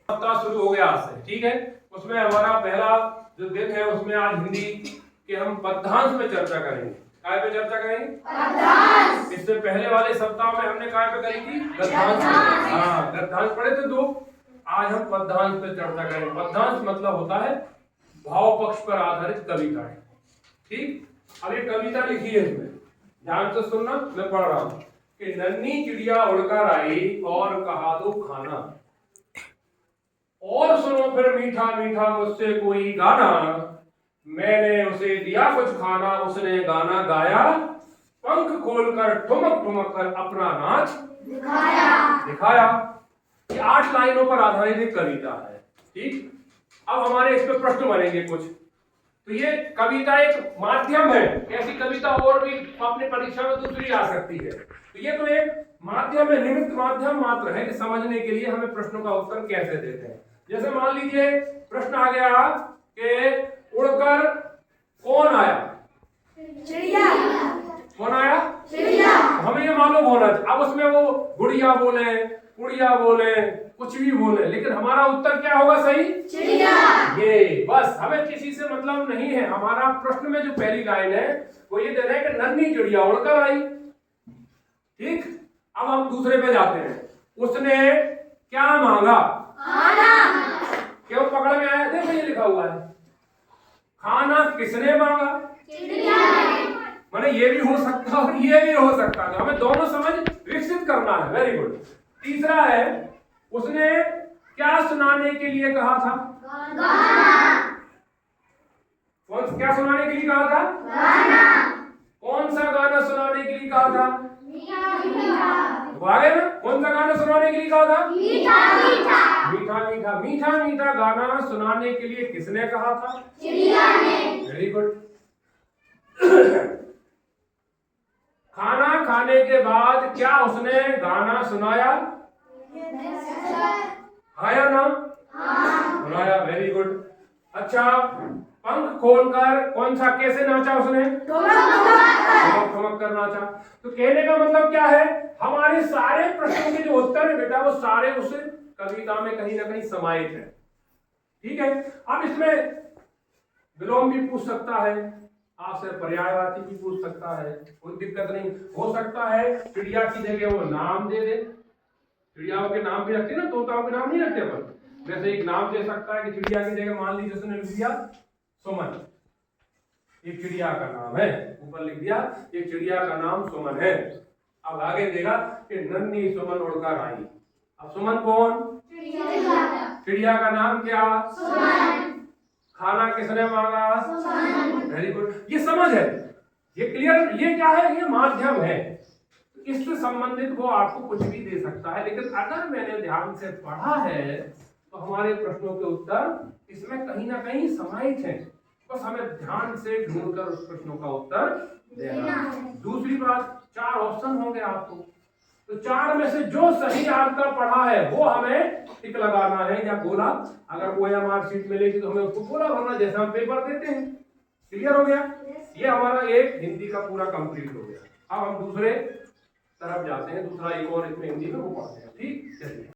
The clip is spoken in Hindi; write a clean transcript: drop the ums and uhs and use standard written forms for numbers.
सप्ताह शुरू हो गया आज से, ठीक है। उसमें हमारा पहला जो दिन है उसमें आज हिंदी के हम पद्यांश पे चर्चा करेंगे। काय पे चर्चा करेंगे? पद्यांश। इससे पहले वाले सप्ताह में हमने काय पे करी थी? गद्यांश। हाँ, गद्यांश पढ़े थे दो। आज हम पद्यांश पे चर्चा करेंगे। पद्यांश मतलब होता है भाव पक्ष पर आधारित कविताएं, ठीक। अब ये कविता लिखी है इसमें, ध्यान से सुनना, मैं पढ़ रहा हूं कि नन्ही चिड़िया उड़कर आई और कहा दो खाना, और सुनो फिर मीठा मीठा मुझसे कोई गाना, मैंने उसे दिया कुछ खाना, उसने गाना गाया, पंख खोलकर ठुमक ठुमक कर अपना नाच दिखाया। ये 8 लाइनों पर आधारित एक कविता है, ठीक। अब हमारे इस पे प्रश्न बनेंगे कुछ। तो ये कविता एक माध्यम है, ऐसी कविता और भी अपनी परीक्षा में दूसरी आ सकती है। तो ये तो एक माध्यम है, निमित्त माध्यम मात्र है कि समझने के लिए हमें प्रश्नों का उत्तर कैसे देते हैं। जैसे मान लीजिए प्रश्न आ गया कि उड़कर कौन आया? चिड़िया। कौन आया? चिड़िया। हमें ये मालूम होना चाहिए। अब उसमें वो गुड़िया बोले, उड़िया बोले, कुछ भी बोले, लेकिन हमारा उत्तर क्या होगा सही? चिड़िया। ये बस, हमें किसी से मतलब नहीं है। हमारा प्रश्न में जो पहली लाइन है वो ये दे रहे हैं कि नन्ही चिड़िया उड़कर आई, ठीक। अब हम दूसरे पे जाते हैं। उसने क्या मांगा? खाना। क्यों पकड़ में आया? देखो ये लिखा हुआ है, खाना किसने मांगा? चिड़िया ने। माने ये भी हो सकता है और ये भी हो सकता है, तो हमें दोनों समझ विकसित करना है। Very good. तीसरा है, उसने क्या सुनाने के लिए कहा था? गाना। कौन क्या सुनाने के लिए कहा था? गाना। कौन सा गाना सुनाने के लिए कहा था? मीठा मीठा। आगे ना, कौन सा गाना सुनाने के लिए कहा था? मीठा मीठा। मीठा मीठा मीठा मीठा गाना सुनाने के लिए किसने कहा था? चिड़िया ने। Very good. खाना खाने के बाद क्या उसने गाना सुनाया? आया ना? हाँ। सुनाया, वेरी गुड। अच्छा, पंख खोलकर कौन सा कैसे नाचा उसने? ठुमक ठुमक कर नाचा। तो कहने का मतलब क्या है, हमारे सारे प्रश्नों के जो उत्तर है बेटा वो सारे उस कविता में कहीं ना कहीं समाहित है, ठीक है। अब इसमें विलोम भी पूछ सकता है, आपसे पर्यायवाची भी पूछ सकता है, कोई दिक्कत नहीं। हो सकता है चिड़िया की जगह वो नाम दे दे, चिड़ियाओं के नाम भी रखते हैं ना, तोताओं के नाम नहीं रखते अपन, वैसे एक नाम दे सकता है कि चिड़िया की जगह मान लीजिए उसने लिख दिया सुमन, एक चिड़िया का नाम है, ऊपर लिख दिया एक चिड़िया का नाम सुमन है। अब आगे देगा कि नन्ही सुमन उड़कर आई। अब सुमन कौन? चिड़िया का नाम क्या? सुमन। खाना किसने मांगा? सुमन। वेरी गुड, ये समझ है, ये क्लियर। ये क्या है? ये माध्यम है, इससे संबंधित वो आपको कुछ भी दे सकता है, लेकिन अगर मैंने ध्यान से पढ़ा है तो हमारे प्रश्नों के उत्तर इसमें कहीं ना कहीं समाहित हैं। बस हमें ध्यान से ढूंढकर उस प्रश्नों का उत्तर देना है। दूसरी बात, 4 ऑप्शन होंगे आपको, तो 4 में से जो सही आपका पढ़ा है वो हमें टिक लगाना है या गोला। अगर कोई हमारी सीट मिलेगी तो हमें उसको गोला भरना, जैसे हम पेपर देते हैं। क्लियर हो गया? ये हमारा एक हिंदी का पूरा कंप्लीट हो गया। अब हम दूसरे तरफ जाते हैं, दूसरा एक और इसमें हिंदी में वो पढ़ते हैं, ठीक। चलिए।